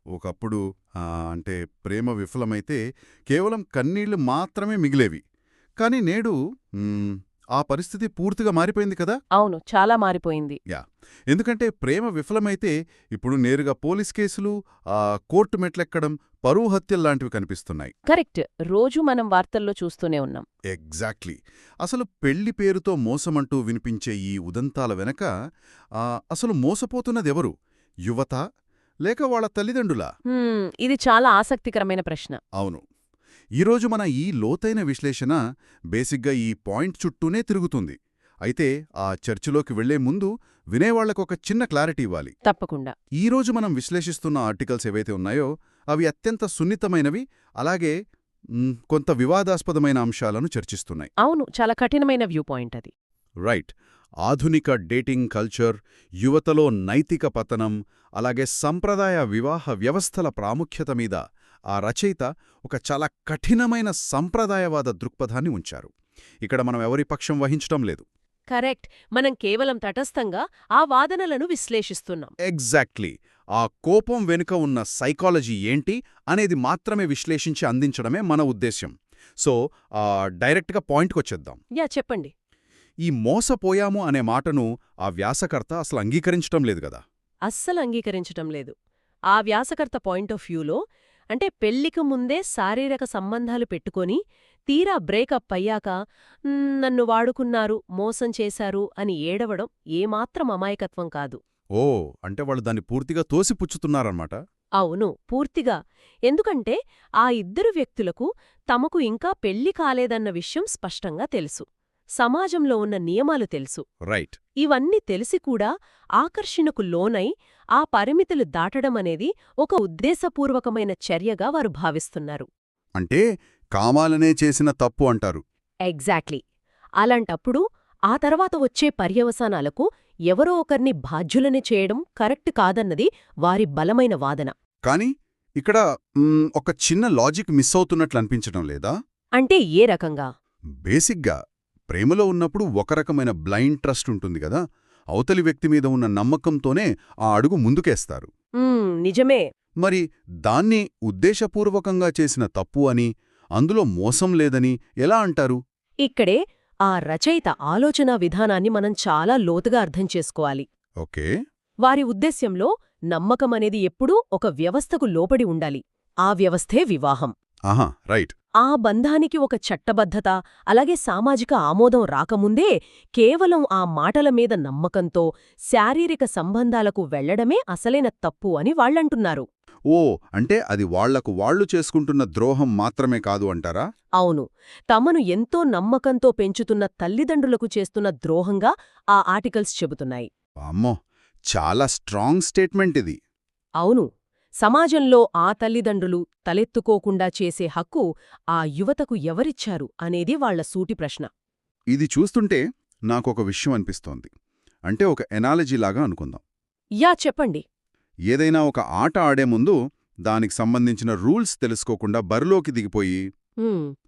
ఒకప్పుడు అంటే ప్రేమ విఫలమైతే కేవలం కన్నీళ్లు మాత్రమే మిగిలేవి. కానీ నేడు ఆ పరిస్థితి పూర్తిగా మారిపోయింది కదా. అవును, చాలా మారిపోయింది. యా ఎందుకంటే ప్రేమ విఫలమైతే ఇప్పుడు నేరుగా పోలీస్ కేసులు, కోర్టు మెట్లెక్కడం, పరువు హత్యల్లాంటివి కనిపిస్తున్నాయి. కరెక్ట్. రోజు మనం వార్తల్లో చూస్తూనే ఉన్నాం. ఎగ్జాక్ట్లీ. అసలు పెళ్లి పేరుతో మోసమంటూ వినిపించే ఈ ఉదంతాల వెనక అసలు మోసపోతున్నదెవరు? యువత లేక వాళ్ళ తల్లిదండ్రులా? ఇది చాలా ఆసక్తికరమైన ప్రశ్న. అవును. ఈరోజు మన ఈ లోతైన విశ్లేషణ బేసిగ్గా ఈ పాయింట్ చుట్టూనే తిరుగుతుంది. అయితే ఆ చర్చలోకి వెళ్లే ముందు వినేవాళ్లకొక చిన్న క్లారిటీ ఇవ్వాలి. తప్పకుండా. ఈరోజు మనం విశ్లేషిస్తున్న ఆర్టికల్స్ ఏవైతే ఉన్నాయో అవి అత్యంత సున్నితమైనవి, అలాగే కొంత వివాదాస్పదమైన అంశాలను చర్చిస్తున్నాయి. అవును, చాలా కఠినమైన వ్యూ పాయింట్ అది. రైట్. ఆధునిక డేటింగ్ కల్చర్, యువతలో నైతిక పతనం, అలాగే సంప్రదాయ వివాహ వ్యవస్థల ప్రాముఖ్యత మీద ఆ రచయిత ఒక చాలా కఠినమైన సంప్రదాయవాద దృక్పథాన్ని ఉంచారు. ఇక్కడ మనం ఎవరి పక్షం వహించటం లేదు. కరెక్ట్. మనం కేవలం తటస్థంగా ఆ వాదనలను విశ్లేషిస్తున్నాం. ఎగ్జాక్ట్లీ. ఆ కోపం వెనుక ఉన్న సైకాలజీ ఏంటి అనేది మాత్రమే విశ్లేషించి అందించడమే మన ఉద్దేశ్యం. సో డైరెక్ట్గా పాయింట్కొచ్చేద్దాం. చెప్పండి. ఈ మోసపోయాము అనే మాటను ఆ వ్యాసకర్త అసలు అంగీకరించటం లేదు గదా. అస్సలు అంగీకరించటం లేదు. ఆ వ్యాసకర్త పాయింట్ ఆఫ్ వ్యూలో అంటే పెళ్లికి ముందే శారీరక సంబంధాలు పెట్టుకొని తీరా బ్రేకప్ అయ్యాక నన్ను వాడుకున్నారు, మోసం చేశారు అని ఏడవడం ఏమాత్రం అమాయకత్వం కాదు. ఓ, అంటే వాళ్ళు దాన్ని పూర్తిగా తోసిపుచ్చుతున్నారన్నమాట. అవును, పూర్తిగా. ఎందుకంటే ఆ ఇద్దరు వ్యక్తులకు తమకు ఇంకా పెళ్లి కాలేదన్న విషయం స్పష్టంగా తెలుసు. సమాజంలో ఉన్న నియమాలు తెలుసు. రైట్. ఇవన్నీ తెలిసి కూడా ఆకర్షణకు లోనై ఆ పరిమితులు దాటడమనేది ఒక ఉద్దేశపూర్వకమైన చర్యగా వారు భావిస్తున్నారు. అంటే కామాలనే చేసిన తప్పు అంటారు. ఎగ్జాక్ట్లీ. అలాంటప్పుడు ఆ తర్వాత వచ్చే పర్యవసానాలకు ఎవరో ఒకర్ని బాధ్యులని చేయడం కరెక్ట్ కాదన్నది వారి బలమైన వాదన. కాని ఇక్కడ ఒక చిన్న లాజిక్ మిస్ అవుతున్నట్లు అనిపించడం లేదా? అంటే ఏ రకంగా? బేసిక్గా ప్రేమలో ఉన్నప్పుడు ఒక రకమైన బ్లైండ్ ట్రస్ట్ ఉంటుంది గదా. అవతలి వ్యక్తి మీద ఉన్న నమ్మకంతోనే ఆ అడుగు ముందుకేస్తారు. నిజమే. మరి దాన్ని ఉద్దేశపూర్వకంగా చేసిన తప్పు అని, అందులో మోసం లేదని ఎలా అంటారు? ఇక్కడే ఆ రచయిత ఆలోచనా విధానాన్ని మనం చాలా లోతుగా అర్థం చేసుకోవాలి. ఓకే. వారి ఉద్దేశ్యంలో నమ్మకమనేది ఎప్పుడూ ఒక వ్యవస్థకు లోపడి ఉండాలి. ఆ వ్యవస్థే వివాహం. ఆహా, రైట్. ఆ బంధానికి ఒక చట్టబద్ధత, అలాగే సామాజిక ఆమోదం రాకముందే కేవలం ఆ మాటల మీద నమ్మకంతో శారీరక సంబంధాలకు వెళ్లడమే అసలైన తప్పు అని వాళ్లంటున్నారు. ఓ, అంటే అది వాళ్లకు వాళ్లు చేసుకుంటున్న ద్రోహం మాత్రమే కాదు అంటారా? అవును, తమను ఎంతో నమ్మకంతో పెంచుతున్న తల్లిదండ్రులకు చేస్తున్న ద్రోహంగా ఆ ఆర్టికల్స్ చెబుతున్నాయి. అమ్మో, చాలా స్ట్రాంగ్ స్టేట్మెంట్ ఇది. అవును, సమాజంలో ఆ తల్లిదండ్రులు తలెత్తుకోకుండా చేసే హక్కు ఆ యువతకు ఎవరిచ్చారు అనేది వాళ్ల సూటి ప్రశ్న. ఇది చూస్తుంటే నాకొక విషయం అనిపిస్తోంది. అంటే ఒక ఎనాలజీలాగా అనుకుందాం. చెప్పండి. ఏదైనా ఒక ఆట ఆడే ముందు దానికి సంబంధించిన రూల్స్ తెలుసుకోకుండా బరిలోకి దిగిపోయి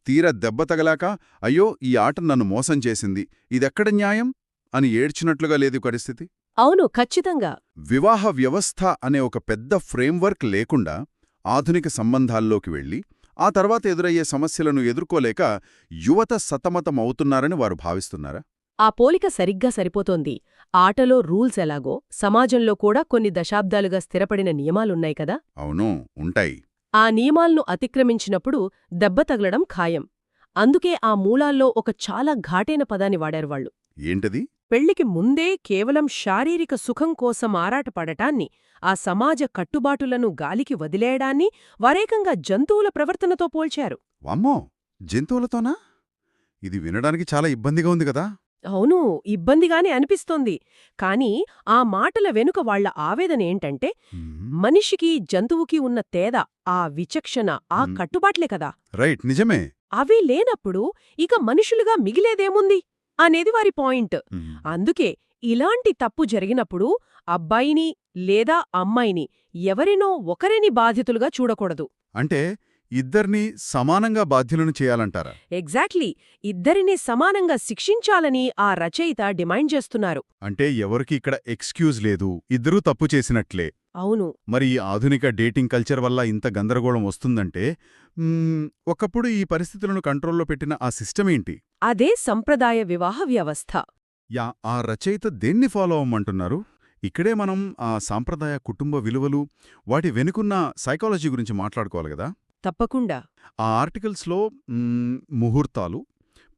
తీరా దెబ్బ తగలాక అయ్యో ఈ ఆట నన్ను మోసం చేసింది, ఇదెక్కడ న్యాయం అని ఏడ్చినట్లుగా లేదు పరిస్థితి. అవును, ఖచ్చితంగా. వివాహ వ్యవస్థ అనే ఒక పెద్ద ఫ్రేమ్వర్క్ లేకుండా ఆధునిక సంబంధాల్లోకి వెళ్లి ఆ తర్వాత ఎదురయ్యే సమస్యలను ఎదుర్కోలేక యువత సతమతమవుతున్నారని వారు భావిస్తున్నారా? ఆ పోలిక సరిగ్గా సరిపోతోంది. ఆటలో రూల్స్ ఎలాగో సమాజంలో కూడా కొన్ని దశాబ్దాలుగా స్థిరపడిన నియమాలున్నాయి కదా. అవును, ఉంటాయి. ఆ నియమాలను అతిక్రమించినప్పుడు దెబ్బ తగలడం ఖాయం. అందుకే ఆ మూలాల్లో ఒక చాలా ఘాటైన పదాన్ని వాడారు వాళ్ళు. ఏంటది? పెళ్లికి ముందే కేవలం శారీరక సుఖం కోసం ఆరాటపడటాన్ని, ఆ సమాజ కట్టుబాటులను గాలికి వదిలేయడాన్ని వారేకంగా జంతువుల ప్రవర్తనతో పోల్చారు. వామ్మో, జంతువులతోనా? ఇది వినడానికి చాలా ఇబ్బందిగా ఉంది కదా. అవును, ఇబ్బందిగానే అనిపిస్తోంది. కాని ఆ మాటల వెనుక వాళ్ల ఆవేదనేంటంటే మనిషికి జంతువుకి ఉన్న తేడా, ఆ విచక్షణ, ఆ కట్టుబాట్లే కదా. రైట్, నిజమే. అవి లేనప్పుడు ఇక మనుషులుగా మిగిలేదేముంది అనేది వారి పాయింట్. అందుకే ఇలాంటి తప్పు జరిగినప్పుడు అబ్బాయిని లేదా అమ్మాయిని ఎవరినో ఒకరిని బాధితులుగా చూడకూడదు. అంటే ఇద్దరినీ సమానంగా బాధ్యులను చేయాలంటారా? ఎగ్జాక్ట్లీ. ఇద్దరినీ సమానంగా శిక్షించాలని ఆ రచయిత డిమాండ్ చేస్తున్నారు. అంటే ఎవరికి ఇక్కడ ఎక్స్క్యూజ్ లేదు, ఇద్దరూ తప్పు చేసినట్లే. అవును. మరి ఈ ఆధునిక డేటింగ్ కల్చర్ వల్ల ఇంత గందరగోళం వస్తుందంటే ఒకప్పుడు ఈ పరిస్థితులను కంట్రోల్లో పెట్టిన ఆ సిస్టమేంటి? అదే సంప్రదాయ వివాహ వ్యవస్థ. ఆ రచయిత దేన్ని ఫాలో అవ్వమంటున్నారు? ఇక్కడే మనం ఆ సాంప్రదాయ కుటుంబ విలువలు, వాటి వెనుకున్న సైకాలజీ గురించి మాట్లాడుకోవాలి గదా! తప్పకుండా. ఆ ఆర్టికల్స్‌లో ముహూర్తాలు,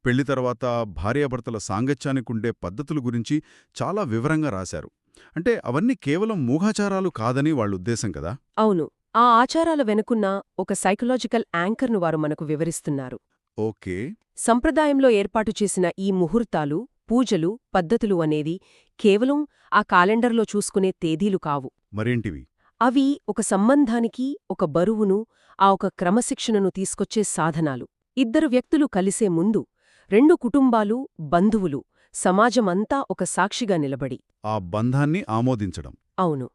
పెళ్లి తర్వాత భార్యాభర్తల సాంగత్యానికుండే పద్ధతుల గురించి చాలా వివరంగా రాశారు. అంటే అవన్నీ కేవలం మూఢాచారాలు కాదని వాళ్ళుద్దేశం కదా? అవును. ఆ ఆచారాల వెనుకున్న ఒక సైకలాజికల్ యాంకర్ను వారు మనకు వివరిస్తున్నారు. ఓకే. సంప్రదాయంలో ఏర్పాటు చేసిన ఈ ముహూర్తాలు, పూజలు, పద్ధతులు అనేది కేవలం ఆ కాలెండర్లో చూసుకునే తేదీలు కావు. మరేంటివి? అవి ఒక సంబంధానికి ఒక బరువును, ఆ ఒక క్రమశిక్షణను తీసుకొచ్చే సాధనాలు. ఇద్దరు వ్యక్తులు కలిసే ముందు, రెండు కుటుంబాలు, బంధువులు, సమాజమంతా ఒక సాక్షిగా నిలబడి. ఆ బంధాన్ని ఆమోదించడం. అవును.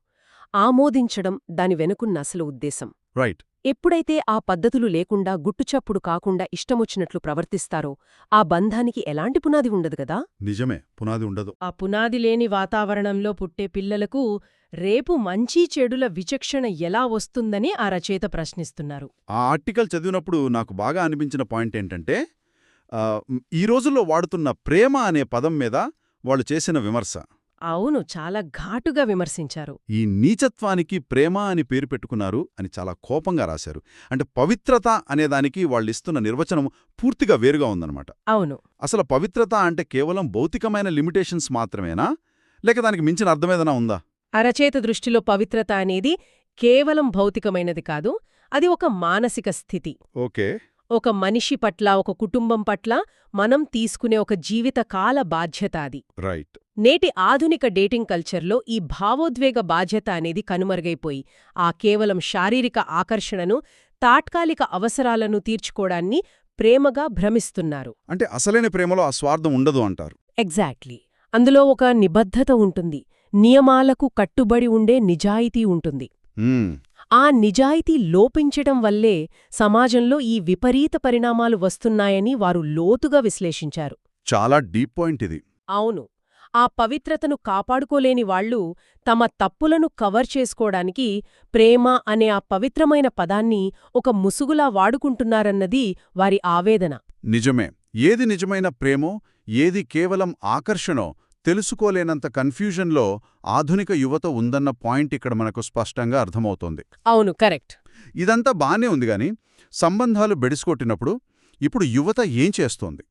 ఆమోదించడం దాని వెనుకున్న అసలు ఉద్దేశం. రైట్. ఎప్పుడైతే ఆ పద్ధతులు లేకుండా గుట్టుచప్పుడు కాకుండా ఇష్టమొచ్చినట్లు ప్రవర్తిస్తారో ఆ బంధానికి ఎలాంటి పునాది ఉండదు గదా. నిజమే, పునాది ఉండదు. ఆ పునాది లేని వాతావరణంలో పుట్టే పిల్లలకు రేపు మంచి చెడుల విచక్షణ ఎలా వస్తుందని ఆ రచయిత ప్రశ్నిస్తున్నారు. ఆ ఆర్టికల్ చదివినప్పుడు నాకు బాగా అనిపించిన పాయింటేంటంటే, ఈ రోజుల్లో వాడుతున్న ప్రేమ అనే పదం మీద వాళ్ళు చేసిన విమర్శ. అవును, చాలా ఘాటుగా విమర్శించారు. ఈ నీచత్వానికి ప్రేమ అని పేరు పెట్టుకున్నారు అని చాలా కోపంగా రాశారు. అంటే పవిత్రత అనేదానికి వాళ్ళిస్తున్న నిర్వచనం పూర్తిగా వేరుగా ఉందన్నమాట. అవును. అసలు పవిత్రత అంటే కేవలం భౌతికమైన లిమిటేషన్స్ మాత్రమేనా, లేక దానికి మించిన అర్థమేదైనా ఉందా? ఆ రచయిత దృష్టిలో పవిత్రత అనేది కేవలం భౌతికమైనది కాదు, అది ఒక మానసిక స్థితి. ఓకే. ఒక మనిషి పట్ల, ఒక కుటుంబం పట్ల మనం తీసుకునే ఒక జీవితకాల బాధ్యత అది. రైట్. నేటి ఆధునిక డేటింగ్ కల్చర్లో ఈ భావోద్వేగ బాధ్యత అనేది కనుమరుగైపోయి ఆ కేవలం శారీరక ఆకర్షణను, తాత్కాలిక అవసరాలను తీర్చుకోవడాన్ని ప్రేమగా భ్రమిస్తున్నారు. అంటే అసలైన ప్రేమలో ఆ స్వార్థం ఉండదు అంటారు. ఎగ్జాక్ట్లీ. అందులో ఒక నిబద్ధత ఉంటుంది, నియమాలకు కట్టుబడి ఉండే నిజాయితీ ఉంటుంది. ఆ నిజాయితీ లోపించటం వల్లే సమాజంలో ఈ విపరీత పరిణామాలు వస్తున్నాయని వారు లోతుగా విశ్లేషించారు. చాలా డీప్ పాయింట్ ఇది. అవును. ఆ పవిత్రతను కాపాడుకోలేని వాళ్లు తమ తప్పులను కవర్ చేసుకోవడానికి ప్రేమ అనే ఆ పవిత్రమైన పదాన్ని ఒక ముసుగులా వాడుకుంటున్నారన్నది వారి ఆవేదన. నిజమే. ఏది నిజమైన ప్రేమో, ఏది కేవలం ఆకర్షణో తెలుసుకోలేనంత కన్ఫ్యూజన్లో ఆధునిక యువత ఉందన్న పాయింట్ ఇక్కడ మనకు స్పష్టంగా అర్థమవుతోంది. అవును, కరెక్ట్. ఇదంతా బానే ఉంది గాని, సంబంధాలు బెడిసికొట్టినప్పుడు ఇప్పుడు యువత ఏం చేస్తోంది?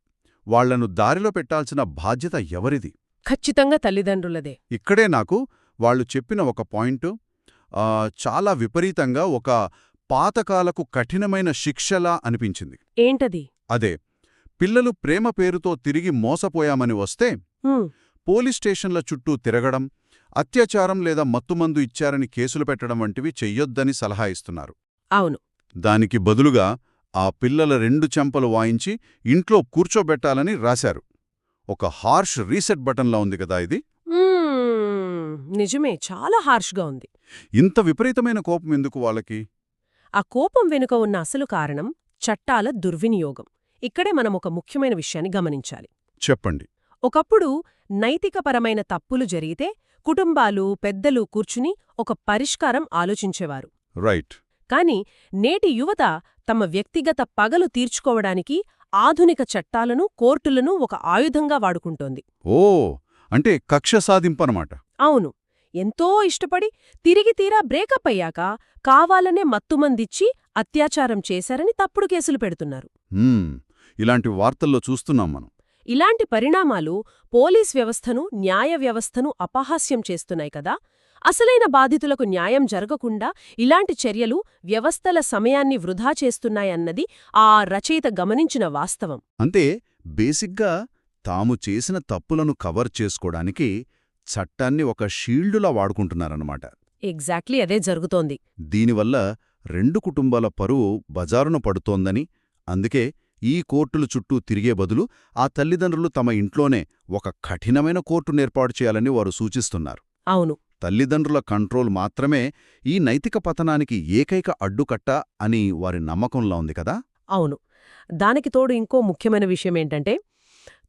వాళ్లను దారిలో పెట్టాల్సిన బాధ్యత ఎవరిది? ఖచ్చితంగా తల్లిదండ్రులదే. ఇక్కడే నాకు వాళ్ళు చెప్పిన ఒక పాయింటు చాలా విపరీతంగా ఒక పాతకాలకు కఠినమైన శిక్షలా అనిపించింది. ఏంటది? అదే, పిల్లలు ప్రేమ పేరుతో తిరిగి మోసపోయామని వస్తే పోలీస్ స్టేషన్ల చుట్టూ తిరగడం, అత్యాచారం లేదా మత్తుమందు ఇచ్చారని కేసులు పెట్టడం వంటివి చెయ్యొద్దని సలహా ఇస్తున్నారు. అవును. దానికి బదులుగా ఆ పిల్లల 2 చెంపలు వాయించి ఇంట్లో కూర్చోబెట్టాలని రాశారు. ఒక హార్ష్ రీసెట్ బటన్లా ఉంది కదా ఇది. నిజమే, చాలా హార్ష్గా ఉంది. ఇంత విపరీతమైన కోపం ఎందుకు వాళ్ళకి? ఆ కోపం వెనుక ఉన్న అసలు కారణం చట్టాల దుర్వినియోగం. ఇక్కడే మనం ఒక ముఖ్యమైన విషయాన్ని గమనించాలి. చెప్పండి. ఒకప్పుడు నైతికపరమైన తప్పులు జరిగితే కుటుంబాలు, పెద్దలు కూర్చుని ఒక పరిష్కారం ఆలోచించేవారు. రైట్. కాని నేటి యువత తమ వ్యక్తిగత పగలు తీర్చుకోవడానికి ఆధునిక చట్టాలను, కోర్టులను ఒక ఆయుధంగా వాడుకుంటోంది. ఓ, అంటే కక్ష సాధింపనమాట. అవును. ఎంతో ఇష్టపడి తిరిగి తీరా బ్రేకప్ అయ్యాక కావాలనే మత్తుమందిచ్చి అత్యాచారం చేశారని తప్పుడు కేసులు పెడుతున్నారు. ఇలాంటి వార్తల్లో చూస్తున్నాం మనం. ఇలాంటి పరిణామాలు పోలీస్ వ్యవస్థను, న్యాయ వ్యవస్థను అపహాస్యం చేస్తున్నాయి కదా. అసలైన బాధితులకు న్యాయం జరగకుండా ఇలాంటి చర్యలు వ్యవస్థల సమయాన్ని వృధా చేస్తున్నాయన్నది ఆ రచయిత గమనించిన వాస్తవం. అంటే బేసిక్గా తాము చేసిన తప్పులను కవర్ చేసుకోవడానికి చట్టాన్ని ఒక షీల్డులా వాడుకుంటున్నారన్నమాట. ఎగ్జాక్ట్లీ అదే జరుగుతోంది. దీనివల్ల 2 కుటుంబాల పరువు బజారున పడుతోందని, అందుకే ఈ కోర్టుల చుట్టూ తిరిగే బదులు ఆ తల్లిదండ్రులు తమ ఇంట్లోనే ఒక కఠినమైన కోర్టును ఏర్పాటు చేయాలని వారు సూచిస్తున్నారు. అవును. తల్లిదండ్రుల కంట్రోల్ మాత్రమే ఈ నైతిక పతనానికి ఏకైక అడ్డుకట్ట అని వారి నమ్మకంలా ఉంది కదా. అవును. దానికి తోడు ఇంకో ముఖ్యమైన విషయమేంటంటే,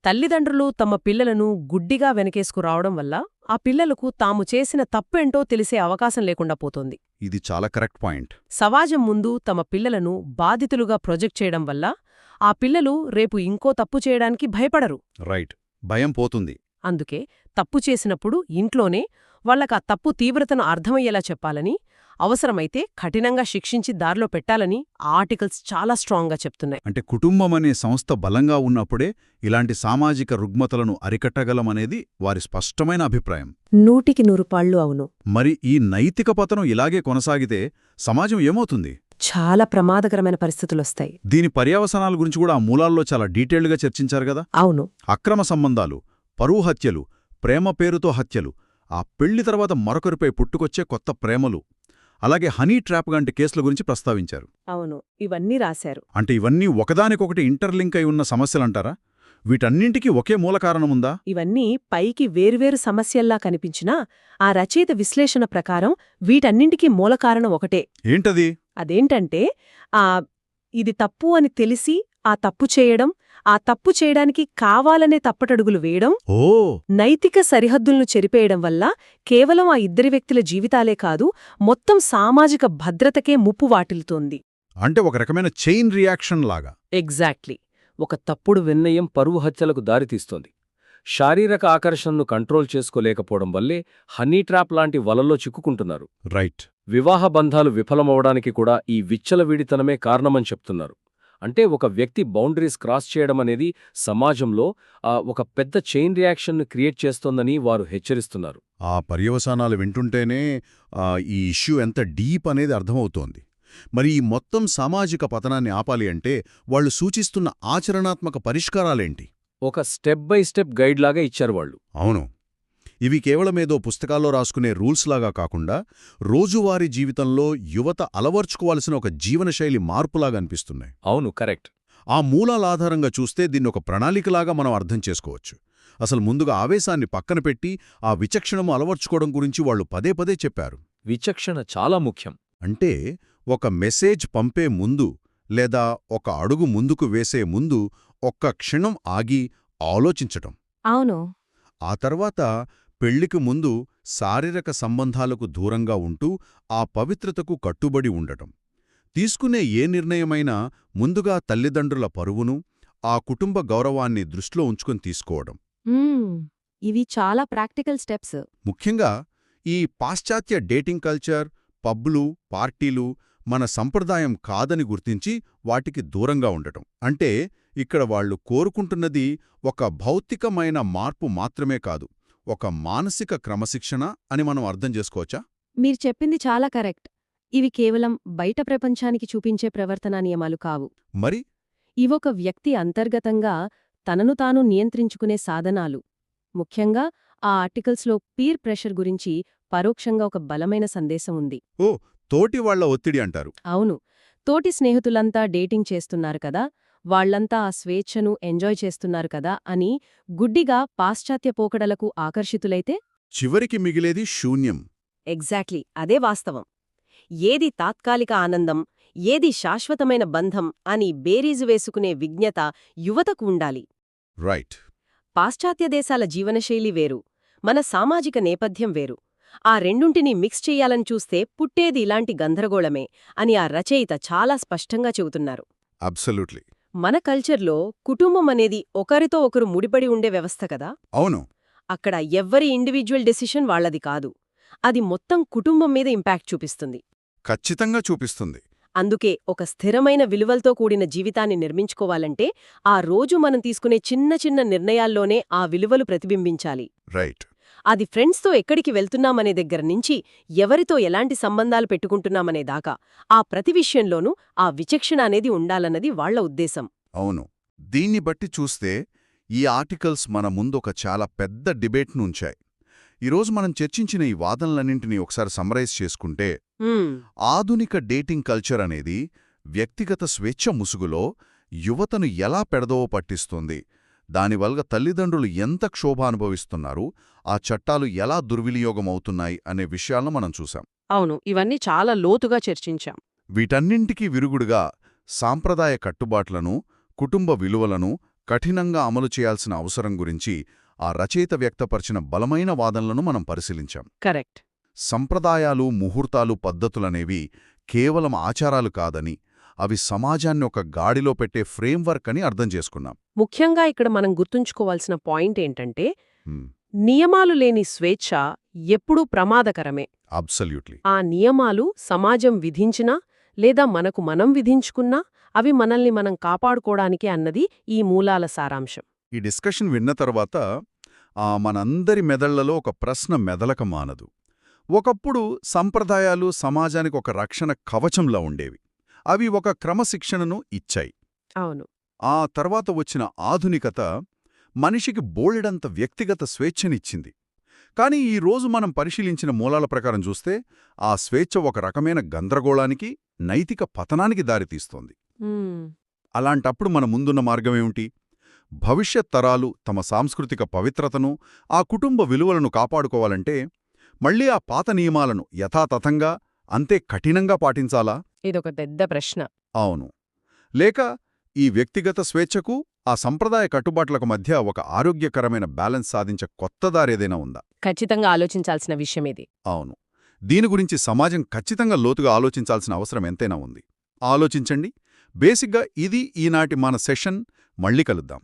తల్లిదండ్రులు తమ పిల్లలను గుడ్డిగా వెనకేసుకురావడం వల్ల ఆ పిల్లలకు తాము చేసిన తప్పేంటో తెలిసే అవకాశం లేకుండా పోతోంది. ఇది చాలా కరెక్ట్ పాయింట్. సమాజం ముందు తమ పిల్లలను బాధితులుగా ప్రొజెక్ట్ చేయడం వల్ల ఆ పిల్లలు రేపు ఇంకో తప్పు చేయడానికి భయపడరు. రైట్, భయం పోతుంది. అందుకే తప్పు చేసినప్పుడు ఇంట్లోనే వాళ్ళకా తప్పు తీవ్రతను అర్థమయ్యేలా చెప్పాలని, అవసరమైతే కఠినంగా శిక్షించి దారిలో పెట్టాలని ఆ ఆర్టికల్స్ చాలా స్ట్రాంగ్గా చెప్తున్నాయి. అంటే కుటుంబమనే సంస్థ బలంగా ఉన్నప్పుడే ఇలాంటి సామాజిక రుగ్మతలను అరికట్టగలమనేది వారి స్పష్టమైన అభిప్రాయం. 100% అవును. మరి ఈ నైతిక పతనం ఇలాగే కొనసాగితే సమాజం ఏమవుతుంది? చాలా ప్రమాదకరమైన పరిస్థితులొస్తాయి. దీని పర్యవసానాల గురించి కూడా ఆ మూలాల్లో చాలా డీటెయిల్డ్గా చర్చించారు కదా. అవును. అక్రమ సంబంధాలు, పరువు హత్యలు, ప్రేమ పేరుతో హత్యలు, ఆ పెళ్లి తర్వాత మరొకరిపై పుట్టుకొచ్చే కొత్త ప్రేమలు, అలాగే హనీ ట్రాప్ లాంటి కేసుల గురించి ప్రస్తావించారు. అవును, ఇవన్నీ రాశారు. అంటే ఇవన్నీ ఒకదానికొకటి ఇంటర్లింక్ అయి ఉన్న సమస్యలంటారా? వీటన్నింటికీ ఒకే మూల కారణముందా? ఇవన్నీ పైకి వేర్వేరు సమస్యల్లా కనిపించినా ఆ రచయిత విశ్లేషణ ప్రకారం వీటన్నింటికీ మూలకారణం ఒకటే. ఏంటది? అదేంటంటే ఇది తప్పు అని తెలిసి ఆ తప్పు చేయడం, ఆ తప్పు చేయడానికి కావాలనే తప్పటడుగులు వేయడం, ఓ నైతిక సరిహద్దులను చెరిపేయడం వల్ల కేవలం ఆ ఇద్దరి వ్యక్తుల జీవితాలే కాదు, మొత్తం సామాజిక భద్రతకే ముప్పు వాటిల్తోంది. అంటే ఒక రకమైన చైన్ రియాక్షన్ లాగా. ఎగ్జాక్ట్లీ. ఒక తప్పుడు నిర్ణయం పరువు హత్యలకు దారితీస్తోంది. శారీరక ఆకర్షణను కంట్రోల్ చేసుకోలేకపోవడం వల్లే హనీ ట్రాప్ లాంటి వలల్లో చిక్కుకుంటున్నారు. రైట్. వివాహ బంధాలు విఫలమవడానికి కూడా ఈ విచ్చలవిడితనమే కారణమని చెప్తున్నారు. అంటే ఒక వ్యక్తి బౌండరీస్ క్రాస్ చేయడమనేది సమాజంలో ఒక పెద్ద చైన్ రియాక్షన్ను క్రియేట్ చేస్తోందని వారు హెచ్చరిస్తున్నారు. ఆ పర్యవసానాలు వింటుంటేనే ఈ ఇష్యూ ఎంత డీప్ అనేది అర్థమవుతోంది. మరి ఈ మొత్తం సామాజిక పతనాన్ని ఆపాలి అంటే వాళ్ళు సూచిస్తున్న ఆచరణాత్మక పరిష్కారాలేంటి? ఒక స్టెప్ బై స్టెప్ గైడ్ లాగా ఇచ్చారు వాళ్ళు. అవును, ఇవి కేవలమేదో పుస్తకాల్లో రాసుకునే రూల్స్ లాగా కాకుండా రోజువారీ జీవితంలో యువత అలవర్చుకోవాల్సిన ఒక జీవనశైలి మార్పులాగా అనిపిస్తున్నాయి. అవును, కరెక్ట్. ఆ మూలాల ఆధారంగా చూస్తే దీన్ని ఒక ప్రణాళికలాగా మనం అర్థం చేసుకోవచ్చు. అసలు ముందుగా ఆవేశాన్ని పక్కన పెట్టి ఆ విచక్షణము అలవర్చుకోవడం గురించి వాళ్ళు పదే పదే చెప్పారు. విచక్షణ చాలా ముఖ్యం. అంటే ఒక మెసేజ్ పంపే ముందు లేదా ఒక అడుగు ముందుకు వేసే ముందు ఒక్క క్షణం ఆగి ఆలోచించటం. అవును. ఆ తర్వాత పెళ్లికి ముందు శారీరక సంబంధాలకు దూరంగా ఉంటూ ఆ పవిత్రతకు కట్టుబడి ఉండటం. తీసుకునే ఏ నిర్ణయమైనా ముందుగా తల్లిదండ్రుల పరువును, ఆ కుటుంబ గౌరవాన్ని దృష్టిలో ఉంచుకొని తీసుకోవడం. ఇవి చాలా ప్రాక్టికల్ స్టెప్స్. ముఖ్యంగా ఈ పాశ్చాత్య డేటింగ్ కల్చర్, పబ్లు, పార్టీలు మన సంప్రదాయం కాదని గుర్తించి వాటికి దూరంగా ఉండటం. అంటే ఇక్కడ వాళ్ళు కోరుకుంటున్నది ఒక భౌతికమైన మార్పు మాత్రమే కాదు, ఒక మానసిక క్రమశిక్షణ అని మనం అర్థం చేసుకోవచ్చా? మీరు చెప్పింది చాలా కరెక్ట్. ఇవి కేవలం బయట ప్రపంచానికి చూపించే ప్రవర్తనా నియమాలు కావు. మరి ఇవొక వ్యక్తి అంతర్గతంగా తనను తాను నియంత్రించుకునే సాధనాలు. ముఖ్యంగా ఆ ఆర్టికల్స్లో పీర్ ప్రెషర్ గురించి పరోక్షంగా ఒక బలమైన సందేశం ఉంది. ఓ తోటి వాళ్ల ఒత్తిడి అంటారు. అవును, తోటి స్నేహితులంతా డేటింగ్ చేస్తున్నారు కదా, వాళ్లంతా ఆ స్వేచ్ఛను ఎంజాయ్ చేస్తున్నారు కదా అని గుడ్డిగా పాశ్చాత్య పోకడలకు ఆకర్షితులైతే చివరికి మిగిలేది శూన్యం. ఎగ్జాక్ట్లీ అదే వాస్తవం. ఏది తాత్కాలిక ఆనందం, ఏది శాశ్వతమైన బంధం అని బేరీజు వేసుకునే విజ్ఞత యువతకు ఉండాలి. రైట్. పాశ్చాత్య దేశాల జీవనశైలి వేరు, మన సామాజిక నేపథ్యం వేరు. ఆ రెండుంటిని మిక్స్ చెయ్యాలని చూస్తే పుట్టేది ఇలాంటి గందరగోళమే అని ఆ రచయిత చాలా స్పష్టంగా చెబుతున్నారు. అబ్సల్యూట్లీ. మన కల్చర్లో కుటుంబం అనేది ఒకరితో ఒకరు ముడిపడి ఉండే వ్యవస్థ కదా. అవును. అక్కడ ఎవ్వరి ఇండివిడ్యువల్ డెసిషన్ వాళ్లది కాదు, అది మొత్తం కుటుంబం మీద ఇంపాక్ట్ చూపిస్తుంది. ఖచ్చితంగా చూపిస్తుంది. అందుకే ఒక స్థిరమైన విలువలతో కూడిన జీవితాన్ని నిర్మించుకోవాలంటే ఆ రోజు మనం తీసుకునే చిన్న చిన్న నిర్ణయాల్లోనే ఆ విలువలు ప్రతిబింబించాలి. రైట్. అది ఫ్రెండ్స్తో ఎక్కడికి వెళ్తున్నామనే దగ్గర నుంచి ఎవరితో ఎలాంటి సంబంధాలు పెట్టుకుంటున్నామనే దాకా ఆ ప్రతి విషయంలోనూ ఆ విచక్షణ అనేది ఉండాలన్నది వాళ్ల ఉద్దేశం. అవును. దీన్ని బట్టి చూస్తే ఈ ఆర్టికల్స్ మన ముందొక చాలా పెద్ద డిబేట్ను ఉంచాయి. ఈరోజు మనం చర్చించిన ఈ వాదనలన్నింటినీ ఒకసారి సమ్మరైజ్ చేసుకుంటే, ఆధునిక డేటింగ్ కల్చర్ అనేది వ్యక్తిగత స్వేచ్ఛ ముసుగులో యువతను ఎలా పెడదోవ పట్టిస్తుంది, దానివల్ల తల్లిదండ్రులు ఎంత క్షోభ అనుభవిస్తున్నారు, ఆ చట్టాలు ఎలా దుర్వినియోగమవుతున్నాయి అనే విషయాలను మనం చూశాం. అవును, ఇవన్నీ చాలా లోతుగా చర్చించాం. వీటన్నింటికీ విరుగుడుగా సాంప్రదాయ కట్టుబాట్లను, కుటుంబ విలువలను కఠినంగా అమలు చేయాల్సిన అవసరం గురించి ఆ రచయిత వ్యక్తపరిచిన బలమైన వాదనలను మనం పరిశీలించాం. కరెక్ట్. సంప్రదాయాలు, ముహూర్తాలు, పద్ధతులనేవి కేవలం ఆచారాలు కాదని, అవి సమాజాన్ని ఒక గాడిలో పెట్టే ఫ్రేమ్వర్క్ అని అర్థం చేసుకున్నాం. ముఖ్యంగా ఇక్కడ మనం గుర్తుంచుకోవాల్సిన పాయింట్ ఏంటంటే హ్మ్. నియమాలు లేని స్వేచ్ఛ ఎప్పుడూ ప్రమాదకరమే. అబ్సల్యూట్లీ. ఆ నియమాలు సమాజం విధించినా లేదా మనకు మనం విధించుకున్నా అవి మనల్ని మనం కాపాడుకోవడానికే అన్నది ఈ మూలాల సారాంశం. ఈ డిస్కషన్ విన్న తర్వాత మనందరి మెదళ్లలో ఒక ప్రశ్న మెదలక మానదు. ఒకప్పుడు సంప్రదాయాలు సమాజానికి ఒక రక్షణ కవచంలా ఉండేవి. అవి ఒక క్రమశిక్షణను ఇచ్చాయి. అవును. ఆ తర్వాత వచ్చిన ఆధునికత మనిషికి బోలెడంత వ్యక్తిగత స్వేచ్ఛనిచ్చింది. కానీ ఈ రోజు మనం పరిశీలించిన మూలాల ప్రకారం చూస్తే ఆ స్వేచ్ఛ ఒక రకమైన గందరగోళానికి, నైతిక పతనానికి దారితీస్తోంది. మ్మ్. అలాంటప్పుడు మన ముందున్న మార్గమేమిటి? భవిష్యత్ తరాలు తమ సాంస్కృతిక పవిత్రతను, ఆ కుటుంబ విలువలను కాపాడుకోవాలంటే మళ్ళీ ఆ పాత నియమాలను యథాతథంగా, అంతే కఠినంగా పాటించాలా? ఇదొక పెద్ద ప్రశ్న. అవును. లేక ఈ వ్యక్తిగత స్వేచ్ఛకు, ఆ సంప్రదాయ కట్టుబాట్లకు మధ్య ఒక ఆరోగ్యకరమైన బ్యాలెన్స్ సాధించే కొత్త దారేదైనా ఉందా? ఖచ్చితంగా ఆలోచించాల్సిన విషయం ఇది. అవును. దీని గురించి సమాజం ఖచ్చితంగా లోతుగా ఆలోచించాల్సిన అవసరం ఎంతైనా ఉంది. ఆలోచించండి. బేసిక్గా ఇది ఈనాటి మన సెషన్. మళ్ళీ కలుద్దాం.